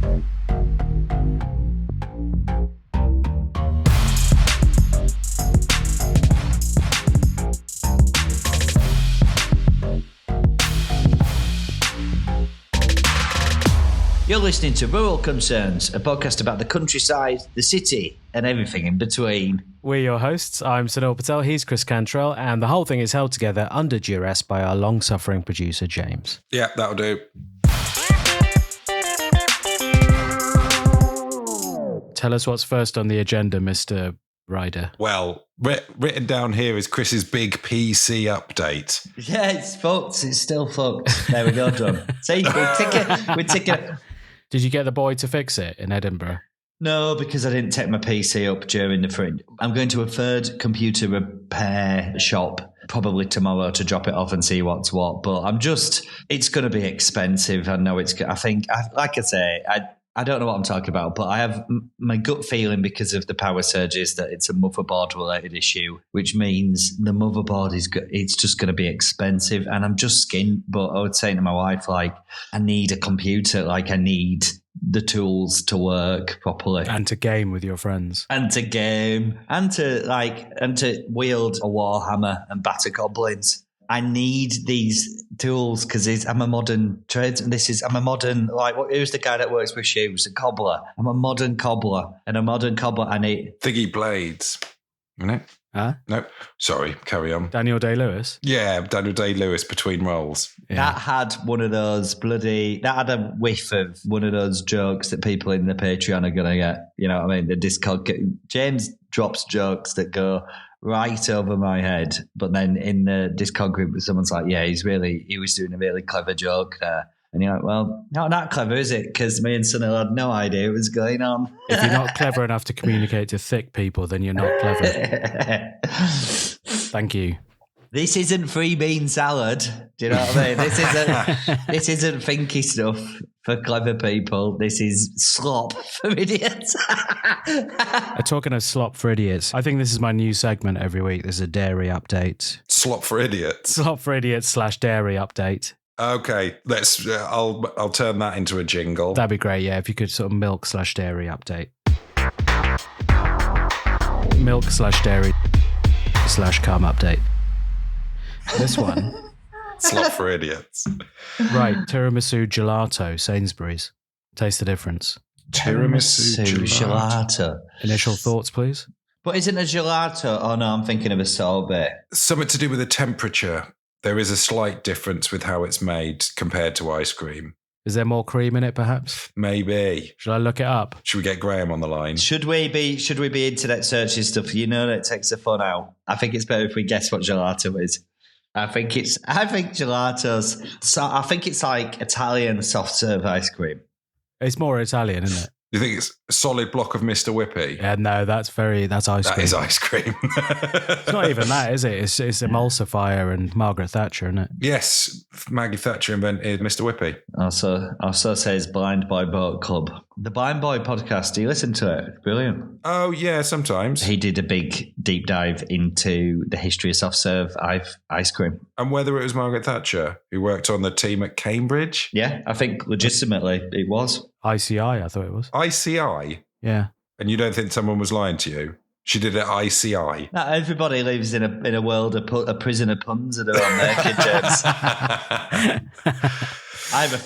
You're listening to Rural Concerns, a podcast about the countryside, the city, and everything in between. We're your hosts. I'm Sunil Patel, he's Chris Cantrell, and the whole thing is held together under duress by our long-suffering producer, James. Yeah, that'll do. Tell us what's first on the agenda, Mr. Ryder. Well, written down here is Chris's big PC update. Yeah, it's fucked. It's still fucked. There we go, John. See, we're ticking. Did you get the boy to fix it in Edinburgh? No, because I didn't take my PC up during the fringe. I'm going to a third computer repair shop probably tomorrow to drop it off and see what's what. But it's going to be expensive. I know like I say, I don't know what I'm talking about, but I have my gut feeling because of the power surges that it's a motherboard related issue, which means the motherboard it's just going to be expensive. And I'm just skint, but I was saying to my wife, like, I need a computer, like I need the tools to work properly. And to game with your friends. And to game. And to wield a warhammer and batter goblins. I need these tools because I'm a modern tradesman. I'm a modern, who's the guy that works with shoes? A cobbler. I'm a modern cobbler. And a modern cobbler, I need... Thingy Blades, isn't it? Huh? No, sorry, carry on. Daniel Day-Lewis? Yeah, Daniel Day-Lewis between roles. Yeah. That had that had a whiff of one of those jokes that people in the Patreon are going to get. You know what I mean? The Discord... James drops jokes that go right over my head, but then in the Discord group, someone's like, yeah, he was doing a really clever joke there. And you're like, well, not that clever, is it? Because me and Sunil had no idea what was going on. If you're not clever enough to communicate to thick people, then you're not clever. Thank you. This isn't free bean salad. Do you know what I mean? This isn't thinky stuff for clever people. This is slop for idiots. Talking of slop for idiots, I think this is my new segment every week. There's a dairy update. Slop for idiots. Slop for idiots / dairy update. Okay, let's. I'll turn that into a jingle. That'd be great. Yeah, if you could sort of milk / dairy update. Milk / dairy / cum update. This one. Slop for idiots. Right, tiramisu gelato, Sainsbury's. Taste the difference. Tiramisu gelato. Initial thoughts, please. But isn't a gelato? Oh no, I'm thinking of a sorbet. Something to do with the temperature. There is a slight difference with how it's made compared to ice cream. Is there more cream in it, perhaps? Maybe. Should I look it up? Should we get Graham on the line? Should we be internet searching stuff? You know that takes the fun out. I think it's better if we guess what gelato is. I think gelatos. So I think it's like Italian soft serve ice cream. It's more Italian, isn't it? You think it's a solid block of Mr. Whippy? Yeah, no, that's ice cream. That is ice cream. It's not even that, is it? It's emulsifier and Margaret Thatcher, isn't it? Yes, Maggie Thatcher invented Mr. Whippy. Also says Blind Boy Boat Club. The Blind Boy podcast, do you listen to it? Brilliant. Oh, yeah, sometimes. He did a big deep dive into the history of soft serve ice cream. And whether it was Margaret Thatcher, who worked on the team at Cambridge? Yeah, I think legitimately it was. ICI, I thought it was. ICI? Yeah. And you don't think someone was lying to you? She did it at ICI. Not everybody lives in a world of a prison of puns that are on there, kid James. I have a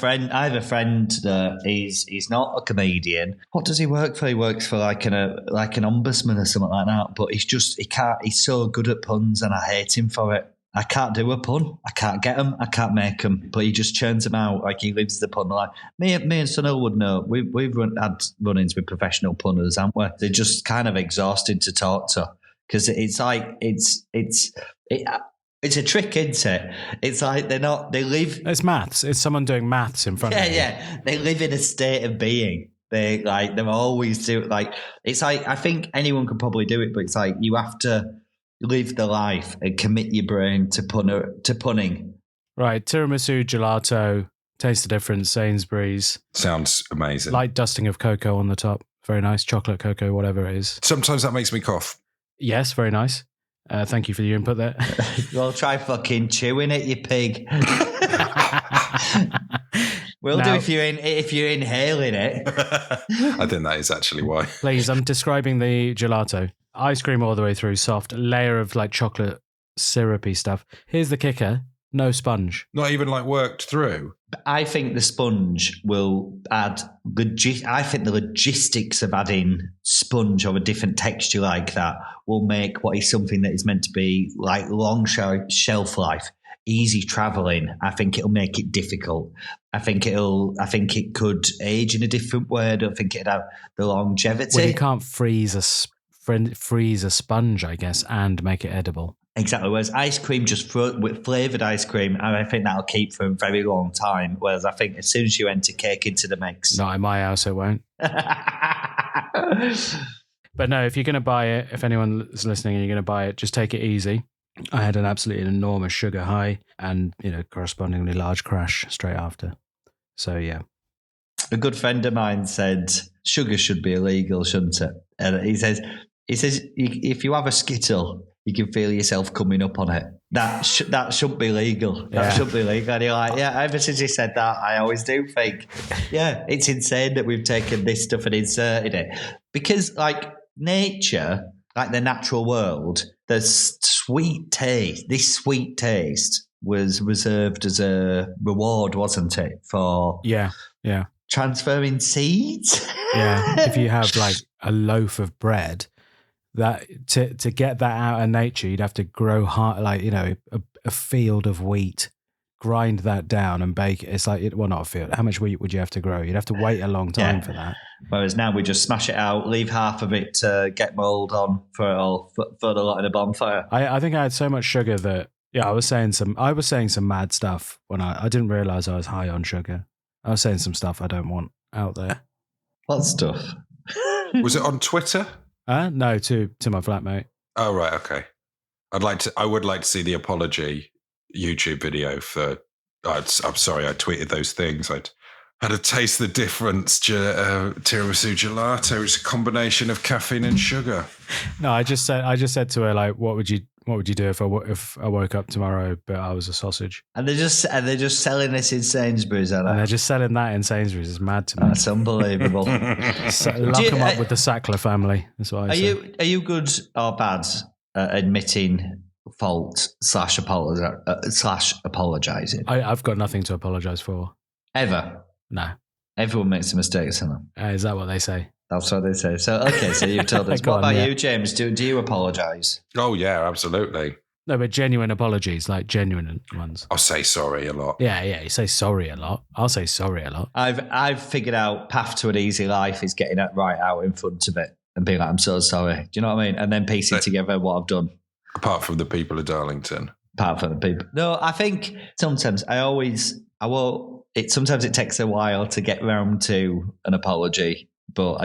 friend that he's not a comedian. What does he work for? He works for like an ombudsman or something like that. But he's so good at puns, and I hate him for it. I can't do a pun. I can't get them. I can't make them. But he just churns them out like he lives the pun life. Me and Sunil would know. We've had run-ins with professional punners, haven't we? They're just kind of exhausted to talk to because it's like it's a trick, isn't it? It's like they live. It's maths. It's someone doing maths in front of you. Yeah. They live in a state of being. They're always do like. It's like I think anyone could probably do it, but it's like you have to live the life and commit your brain to punning. Right, tiramisu, gelato, taste the difference, Sainsbury's. Sounds amazing. Light dusting of cocoa on the top. Very nice. Chocolate cocoa, whatever it is. Sometimes that makes me cough. Yes, very nice. Thank you for your input there. Well, try fucking chewing it, you pig. Will do if you're inhaling it. I think that is actually why. Please, I'm describing the gelato. Ice cream all the way through, soft, layer of like chocolate syrupy stuff. Here's the kicker. No sponge. Not even like worked through. I think the sponge will add. I think the logistics of adding sponge or a different texture like that will make what is something that is meant to be like long shelf life, easy traveling. I think it'll make it difficult. I think it could age in a different way. I don't think it'd have the longevity. Well, you can't freeze a sponge, I guess, and make it edible. Exactly. Whereas ice cream, just with flavoured ice cream, and I think that'll keep for a very long time. Whereas I think as soon as you enter cake into the mix. Not in my house, it won't. But no, if you're going to buy it, if anyone's listening and you're going to buy it, just take it easy. I had an absolutely enormous sugar high and, correspondingly large crash straight after. So, yeah. A good friend of mine said sugar should be illegal, shouldn't it? And he says if you have a Skittle, you can feel yourself coming up on it. That shouldn't be legal. That shouldn't be legal. And you're like, yeah, ever since he said that, I always do think, yeah, it's insane that we've taken this stuff and inserted it. Because like nature, like the natural world, this sweet taste was reserved as a reward, wasn't it? For transferring seeds. Yeah. If you have like a loaf of bread, that to get that out of nature, you'd have to grow a field of wheat, grind that down and bake it. It's like, not a field. How much wheat would you have to grow? You'd have to wait a long time for that. Whereas now we just smash it out, leave half of it to get mould on for the lot in a bonfire. I think I had so much sugar that I was saying some mad stuff when I didn't realise I was high on sugar. I was saying some stuff I don't want out there. What stuff? Was it on Twitter? No, to my flatmate. Oh right, okay. I would like to see the apology YouTube video for. I'm sorry, I tweeted those things. I'd had to taste the difference. Tiramisu gelato. It's a combination of caffeine and sugar. No, I just said to her, like, what would you do if I woke up tomorrow but I was a sausage? And they're just selling this in Sainsbury's, aren't they? And they're just selling that in Sainsbury's. It's mad to me. That's unbelievable. Lock them up with the Sackler family. That's what I say. Are you good or bad at admitting fault / apologising? I've got nothing to apologise for. Ever? No. Everyone makes a mistake, isn't it? Is that what they say? That's what they say. So, okay, so you've told us. What about you, James? Do you apologise? Oh, yeah, absolutely. No, but genuine apologies, like genuine ones. I'll say sorry a lot. Yeah, you say sorry a lot. I'll say sorry a lot. I've figured out path to an easy life is getting it right out in front of it and being like, I'm so sorry. Do you know what I mean? And then piecing together what I've done. Apart from the people of Darlington. Apart from the people. No, I think sometimes sometimes it takes a while to get round to an apology, but I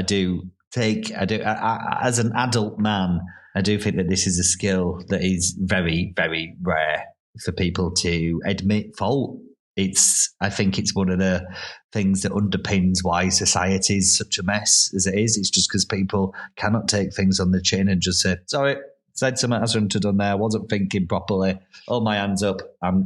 as an adult man, I do think that this is a skill that is very, very rare for people to admit fault. I think it's one of the things that underpins why society is such a mess as it is. It's just because people cannot take things on the chin and just say, sorry, said something I shouldn't have done there. I wasn't thinking properly. Hold my hands up.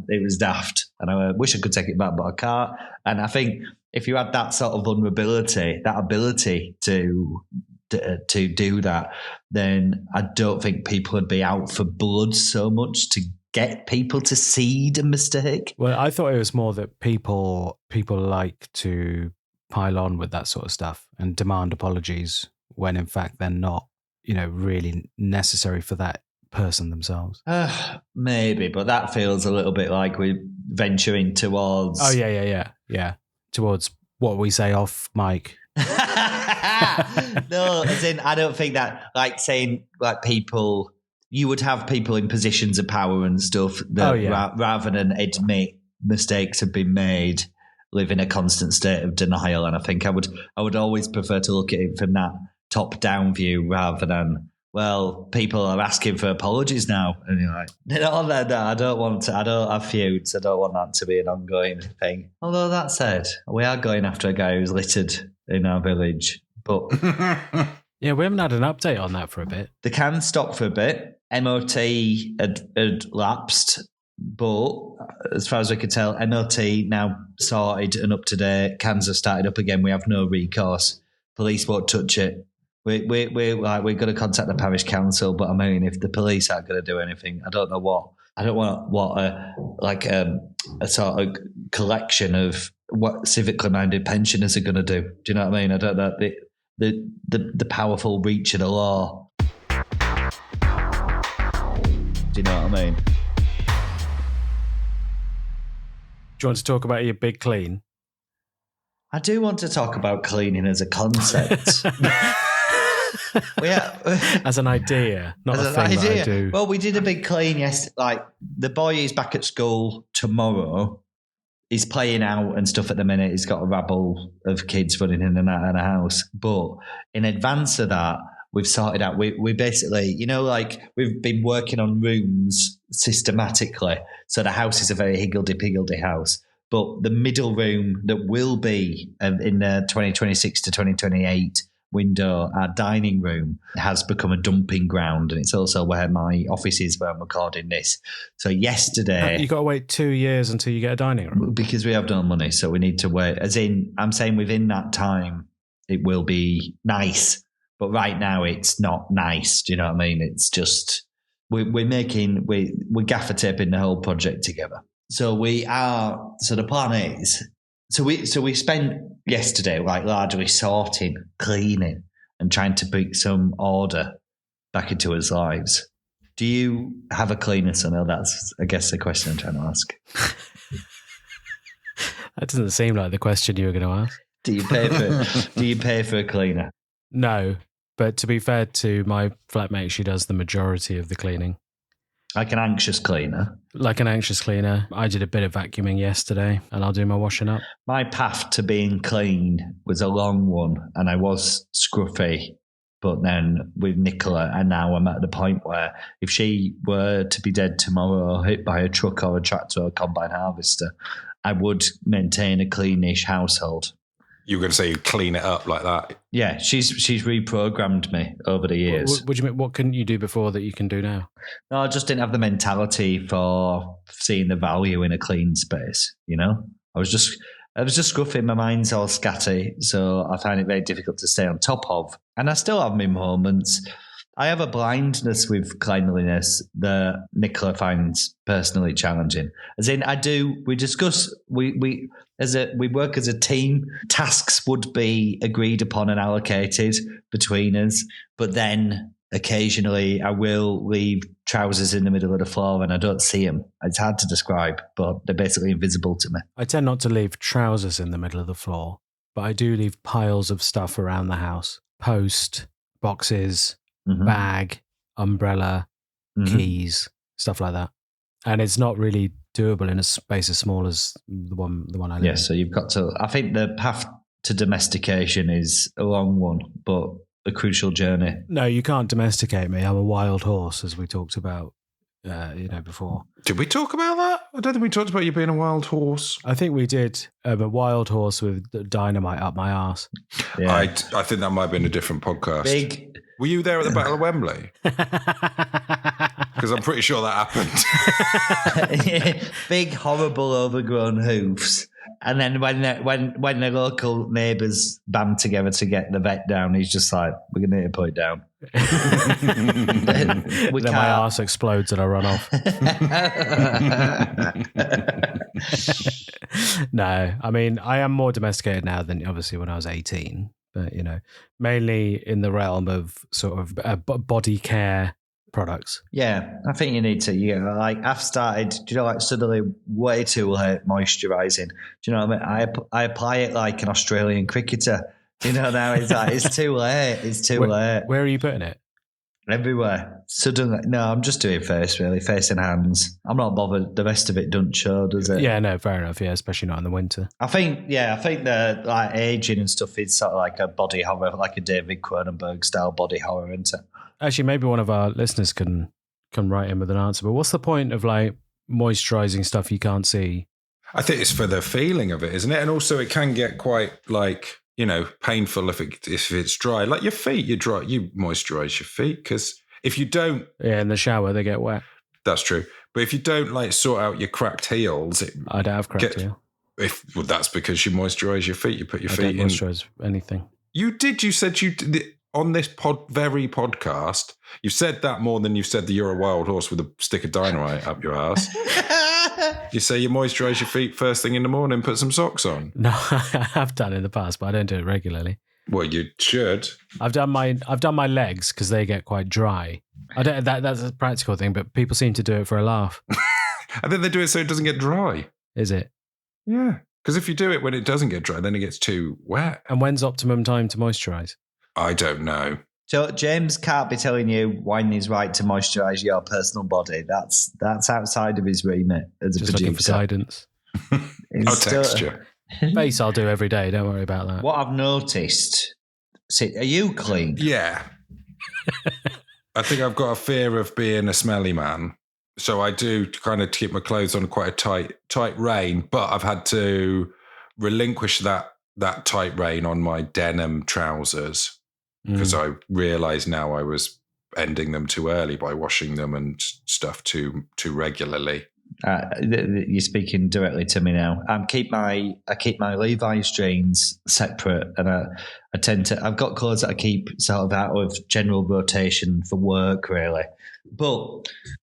It was daft. And I wish I could take it back, but I can't. And I think if you had that sort of vulnerability, that ability to do that, then I don't think people would be out for blood so much to get people to cede a mistake. Well, I thought it was more that people like to pile on with that sort of stuff and demand apologies when in fact they're not, really necessary for that person themselves. Maybe, but that feels a little bit like we're venturing towards... Oh, yeah. Towards what we say off mic. No, as in, I don't think that, like saying, like people... You would have people in positions of power and stuff that rather than admit mistakes have been made, live in a constant state of denial. And I think I would always prefer to look at it from that top-down view rather than, well, people are asking for apologies now. And you're like, no, I don't have feuds. I don't want that to be an ongoing thing. Although that said, we are going after a guy who's littered in our village. But yeah, we haven't had an update on that for a bit. The can stopped for a bit. MOT had lapsed. But as far as we could tell, MOT now sorted and up to date. Cans have started up again. We have no recourse. Police won't touch it. We're going to contact the parish council, but I mean, if the police aren't going to do anything, I don't know what. I don't want a sort of collection of what civically minded pensioners are going to do. Do you know what I mean? I don't know the powerful reach of the law. Do you know what I mean? Do you want to talk about your big clean? I do want to talk about cleaning as a concept. As an idea, not as a thing that I do. Well, we did a big clean yesterday. Like, the boy is back at school tomorrow. He's playing out and stuff at the minute. He's got a rabble of kids running in and out of the house. But in advance of that, we've sorted out, we basically, like, we've been working on rooms systematically. So the house is a very higgledy-piggledy house. But the middle room that will be in the 2026 to 2028 window, our dining room, has become a dumping ground, and it's also where my office is where I'm recording this. So yesterday... You've got to wait 2 years until you get a dining room? Because we have no money, so we need to wait. As in, I'm saying within that time, it will be nice. But right now, it's not nice. Do you know what I mean? It's just... We're gaffer taping the whole project together. So the plan is... So we spent yesterday largely sorting, cleaning, and trying to bring some order back into his lives. Do you have a cleaner, Sunil? That's, I guess, the question I'm trying to ask. That doesn't seem like the question you were going to ask. Do you pay for a cleaner? No, but to be fair to my flatmate, she does the majority of the cleaning. Like an anxious cleaner? Like an anxious cleaner. I did a bit of vacuuming yesterday, and I'll do my washing up. My path to being clean was a long one, and I was scruffy. But then with Nicola, and now I'm at the point where if she were to be dead tomorrow, hit by a truck or a tractor or a combine harvester, I would maintain a cleanish household. You were going to say you clean it up like that? Yeah, she's reprogrammed me over the years. What do you mean? What couldn't you do before that you can do now? No, I just didn't have the mentality for seeing the value in a clean space. I was just scruffy. My mind's all scatty, so I find it very difficult to stay on top of. And I still have my moments. I have a blindness with cleanliness that Nicola finds personally challenging. As in, we discuss, we work as a team. Tasks would be agreed upon and allocated between us, but then occasionally I will leave trousers in the middle of the floor and I don't see them. It's hard to describe, but they're basically invisible to me. I tend not to leave trousers in the middle of the floor, but I do leave piles of stuff around the house. Post, boxes, bag, umbrella, keys, stuff like that. And it's not really doable in a space as small as the one I live in. Yeah, so you've got to... I think the path to domestication is a long one, but a crucial journey. No, you can't domesticate me. I'm a wild horse, as we talked about before. Did we talk about that? I don't think we talked about you being a wild horse. I think we did. I'm a wild horse with dynamite up my arse. Yeah. I think that might have been a different podcast. Were you there at the Battle of Wembley? Because I'm pretty sure that happened. Big, horrible, overgrown hoofs. And then when the local neighbours band together to get the vet down, he's just like, we're going to need to put it down. Then my arse explodes and I run off. No, I mean, I am more domesticated now than obviously when I was 18. But, mainly in the realm of sort of body care products. Yeah, I think you need to. I've started, suddenly way too late moisturising. Do you know what I mean? I apply it like an Australian cricketer. Now it's like, it's too late. It's too late. Where are you putting it? Everywhere. Suddenly, no, I'm just doing face and hands. I'm not bothered. The rest of it doesn't show, does it? Yeah, no, fair enough. Yeah, especially not in the winter. I think the aging and stuff is sort of like a body horror, like a David Cronenberg style body horror, isn't it? Actually, maybe one of our listeners can write in with an answer. But what's the point of moisturising stuff you can't see? I think it's for the feeling of it, isn't it? And also, it can get quite painful if it's dry. Like your feet, you moisturise your feet because if you don't, in the shower they get wet. That's true. But if you don't like sort out your cracked heels, I don't have cracked heel. That's because you moisturize your feet. You put your feet in. I don't moisturize anything. You did. You said you did on this very podcast. You said that more than you've said that you're a wild horse with a stick of dynamite up your ass. You say you moisturize your feet first thing in the morning, put some socks on. No, I have done in the past, but I don't do it regularly. Well, you should. I've done my legs because they get quite dry. That's a practical thing, but people seem to do it for a laugh. I think they do it so it doesn't get dry. Is it? Yeah. Because if you do it when it doesn't get dry, then it gets too wet. And when's optimum time to moisturise? I don't know. So James can't be telling you when is right to moisturise your personal body. That's outside of his remit as a Just producer. looking for guidance. Texture. Face I'll do every day. Don't worry about that. What I've noticed, are you clean? Yeah. I think I've got a fear of being a smelly man. So I do kind of keep my clothes on quite a tight rein, but I've had to relinquish that tight rein on my denim trousers because I realised now I was ending them too early by washing them and stuff too regularly. You're speaking directly to me now. I keep my Levi's jeans separate, and I've got clothes that I keep sort of out of general rotation for work, really. But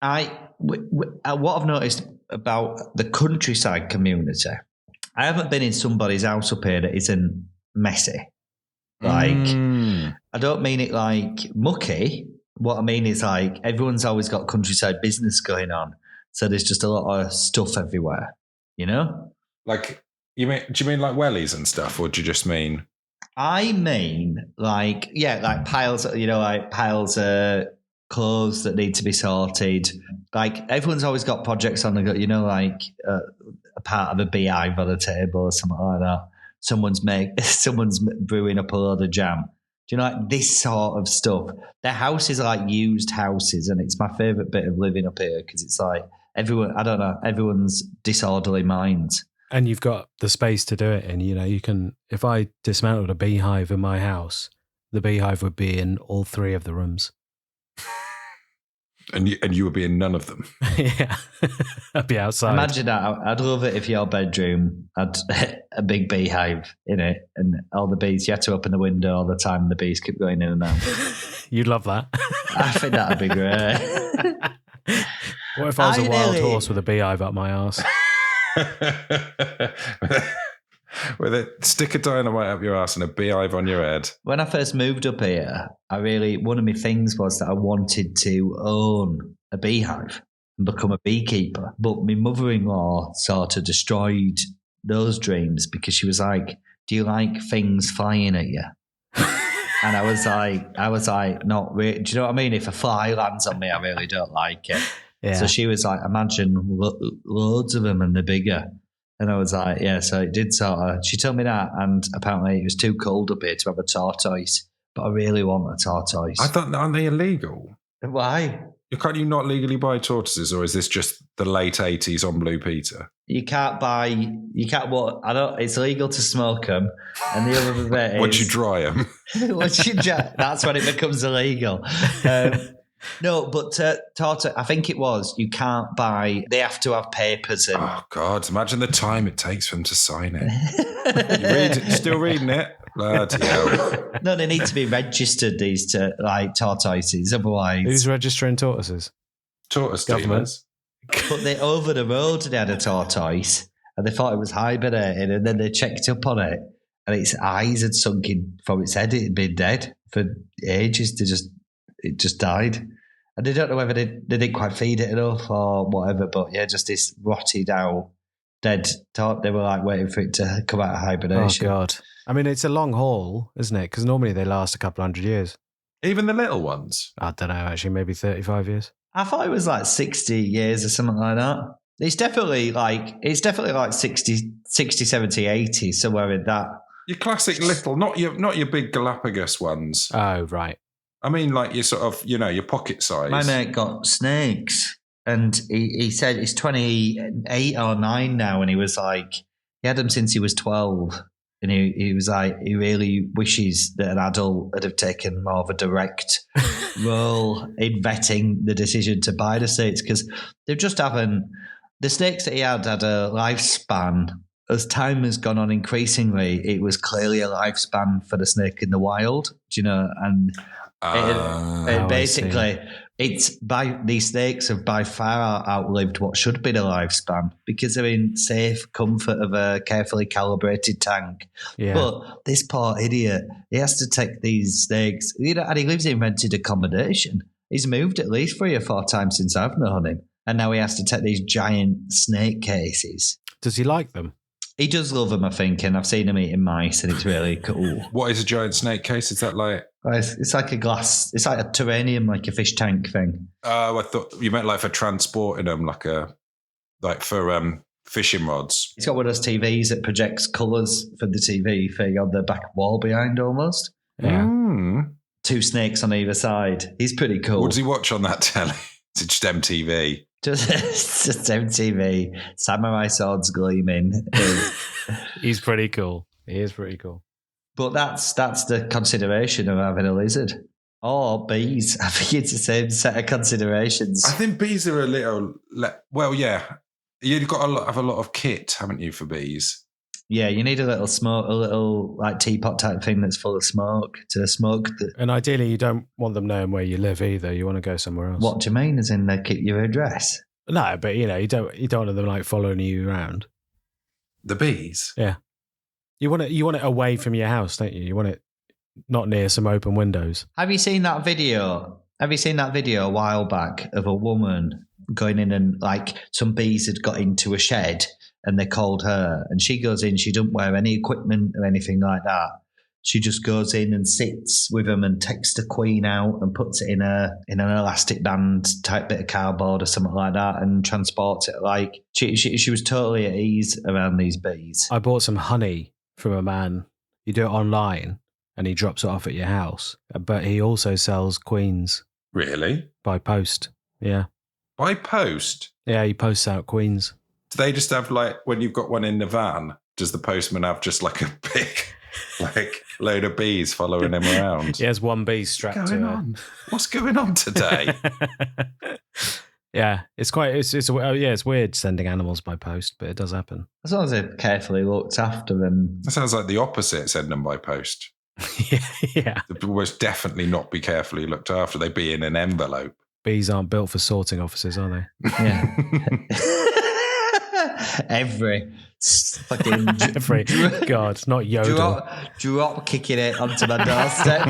what I've noticed about the countryside community, I haven't been in somebody's house up here that isn't messy. I don't mean it like mucky. What I mean is like everyone's always got countryside business going on. So there's just a lot of stuff everywhere, you know? Like, do you mean like wellies and stuff, or do you just mean? I mean, like piles, like piles of clothes that need to be sorted. Like everyone's always got projects on the go, like a part of a beehive on a table or something like that. Someone's brewing up a load of jam. Do you know, like this sort of stuff? Their houses are like used houses, and it's my favourite bit of living up here because it's like everyone's disorderly minds. And you've got the space to do it in. You can, if I dismantled a beehive in my house, the beehive would be in all three of the rooms. And you would be in none of them. Yeah. I'd be outside. Imagine that. I'd love it if your bedroom had a big beehive in it and all the bees, you had to open the window all the time and the bees kept going in and out. You'd love that. I think that'd be great. What if I was a wild horse with a beehive up my arse? With a stick of dynamite up your ass and a beehive on your head. When I first moved up here, one of my things was that I wanted to own a beehive and become a beekeeper. But my mother-in-law sort of destroyed those dreams because she was like, do you like things flying at you? And I was like, not really. Do you know what I mean? If a fly lands on me, I really don't like it. Yeah. So she was like, imagine loads of them and they're bigger. And I was like, yeah, so it did sort of, she told me that, and apparently it was too cold up here to have a tortoise, but I really want a tortoise. I thought, aren't they illegal? Why? Can't you not legally buy tortoises, or is this just the late 80s on Blue Peter? It's illegal to smoke them, and the other bit is... Once you dry them. That's when it becomes illegal. No, but tortoise, I think it was, you can't buy, they have to have papers in. Oh, God, imagine the time it takes for them to sign it. You still reading it? Bloody hell. No, they need to be registered, these tortoises, otherwise. Who's registering tortoises? Tortoise governments. But they over the road they had a tortoise, and they thought it was hibernating, and then they checked up on it, and its eyes had sunk in from its head. It had been dead for ages. It just died. And they don't know whether they didn't quite feed it enough or whatever, but yeah, just this rotted out, dead. They were like waiting for it to come out of hibernation. Oh, God. I mean, it's a long haul, isn't it? Because normally they last a couple 100 years. Even the little ones? I don't know, actually, maybe 35 years. I thought it was like 60 years or something like that. It's definitely like 60, 70, 80, somewhere in that. Your classic little, not your big Galapagos ones. Oh, right. I mean, like your sort of, your pocket size. My mate got snakes, and he said he's 28 or 9 now, and he was like, he had them since he was 12. And he was like, he really wishes that an adult would have taken more of a direct role in vetting the decision to buy the snakes, because they've just haven't. The snakes that he had a lifespan. As time has gone on increasingly, it was clearly a lifespan for the snake in the wild, do you know? And basically, these snakes have by far outlived what should be the lifespan because they're in safe comfort of a carefully calibrated tank. Yeah. But this poor idiot, he has to take these snakes, and he lives in rented accommodation. He's moved at least 3 or 4 times since I've known him. And now he has to take these giant snake cases. Does he like them? He does love them, I think, and I've seen him eating mice, and it's really cool. What is a giant snake case? Is that like... It's like a glass, it's like a terrarium, like a fish tank thing. Oh, I thought you meant like for transporting them, like for fishing rods. He's got one of those TVs that projects colours for the TV thing on the back wall behind almost. Yeah. Mm. 2 snakes on either side. He's pretty cool. What does he watch on that telly? Is it just MTV? Just MTV, samurai swords gleaming. He's pretty cool. He is pretty cool. But that's the consideration of having a lizard. Or bees. I think it's the same set of considerations. I think bees are a little... well, yeah. You've got to have a lot of kit, haven't you, for bees? Yeah, you need a little like teapot type thing that's full of smoke to smoke. And ideally, you don't want them knowing where you live either. You want to go somewhere else. What do you mean? As in they keep your address? No, but you don't want them like following you around. The bees? Yeah. You want it away from your house, don't you? You want it not near some open windows. Have you seen that video? A while back of a woman going in and like some bees had got into a shed and they called her and she goes in, she doesn't wear any equipment or anything like that. She just goes in and sits with them and takes the queen out and puts it in an elastic band type bit of cardboard or something like that and transports it. Like she was totally at ease around these bees. I bought some honey from a man. You do it online and he drops it off at your house. But he also sells queens. Really? By post. Yeah. By post? Yeah, he posts out queens. Do they just have like, when you've got one in the van, does the postman have just like a big, like load of bees following him around? He has one bee strapped to him. What's going on today? Yeah, it's weird sending animals by post, but it does happen. As long as they're carefully looked after them. That sounds like the opposite, send them by post. Yeah. They must definitely not be carefully looked after. They'd be in an envelope. Bees aren't built for sorting offices, are they? Yeah. Every God, not Yodel. Drop kicking it onto my doorstep.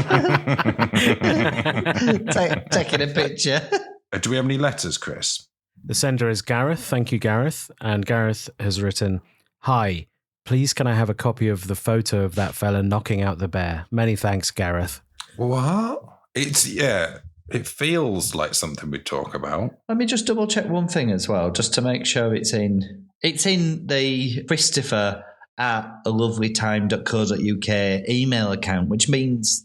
Taking a picture. Do we have any letters, Chris? The sender is Gareth. Thank you, Gareth. And Gareth has written, "Hi, please can I have a copy of the photo of that fella knocking out the bear? Many thanks, Gareth." What? It feels like something we'd talk about. Let me just double check one thing as well, just to make sure it's in the Christopher at alovelytime.co.uk email account, which is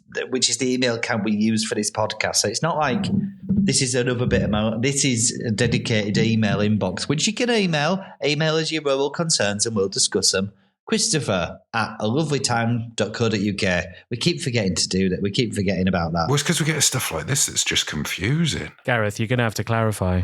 the email account we use for this podcast. So it's not like this is another bit of this is a dedicated email inbox, which you can email us your rural concerns and we'll discuss them. Christopher at alovelytime.co.uk. We keep forgetting to do that. We keep forgetting about that. Well, it's because we get stuff like this that's just confusing. Gareth, you're going to have to clarify.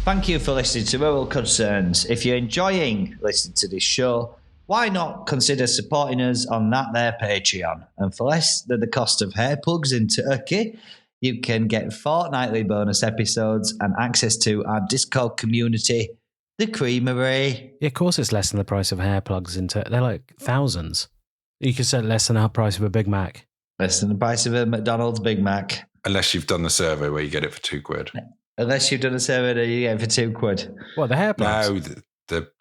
Thank you for listening to Rural Concerns. If you're enjoying listening to this show, why not consider supporting us on that there Patreon? And for less than the cost of hair plugs in Turkey, you can get fortnightly bonus episodes and access to our Discord community, The Creamery. Yeah, of course it's less than the price of hair plugs in Turkey. They're like thousands. You can set less than the price of a Big Mac. Less than the price of a McDonald's Big Mac. Unless you've done the survey where you get it for £2. Unless you've done a survey, you get it for £2. What, the hair plugs? No, the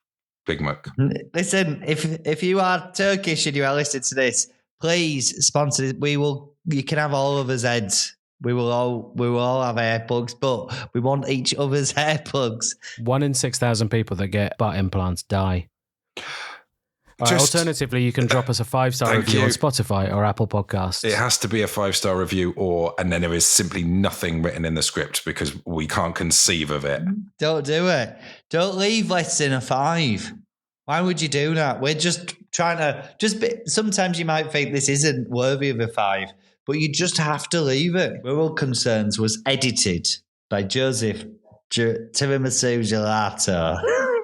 Big Mac. Listen, if you are Turkish and you are listening to this, please sponsor it. You can have all of us heads. We will all have hair plugs, but we want each other's hair plugs. 1 in 6,000 people that get butt implants die. Alternatively, you can drop us a 5-star review on Spotify or Apple Podcasts. It has to be a 5-star review, and then there is simply nothing written in the script because we can't conceive of it. Don't do it. Don't leave less than a 5. Why would you do that? We're just trying to sometimes you might think this isn't worthy of a 5, but you just have to leave it. Rural Concerns was edited by Joseph Tiramisu Gelato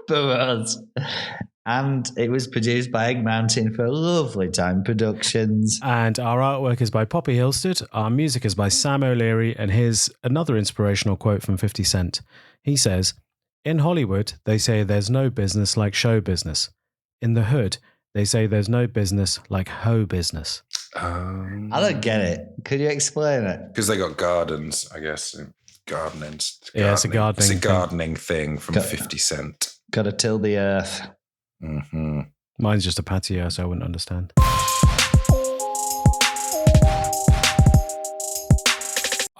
Burrows. And it was produced by Egg Mountain for Lovely Time Productions. And our artwork is by Poppy Hillstead. Our music is by Sam O'Leary. And here's another inspirational quote from 50 Cent. He says, "In Hollywood, they say there's no business like show business. In the hood, they say there's no business like hoe business." I don't get it. Could you explain it? Because they got gardens, I guess. Gardening. It's a gardening thing from 50 Cent. Got to till the earth. Mm-hmm. Mine's just a patio, so I wouldn't understand.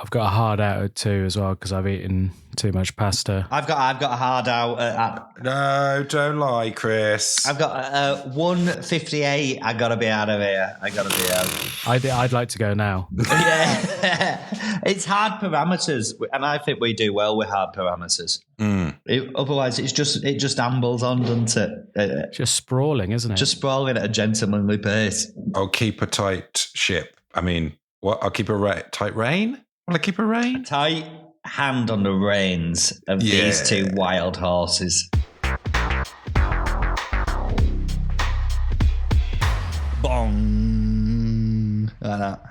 I've got a hard out at 2 as well because I've eaten too much pasta. I've got a hard out at No, don't lie, Chris. I've got 1:58. I gotta be out of here. I gotta be out. I'd like to go now. Yeah, it's hard parameters, and I think we do well with hard parameters. Otherwise, it just ambles on, doesn't it? Just sprawling, isn't it? Just sprawling at a gentlemanly pace. I'll keep a tight ship. I mean, what? I'll keep a tight rein. Will I keep a rein? Tight hand on the reins of these 2 wild horses. Bong. Like that.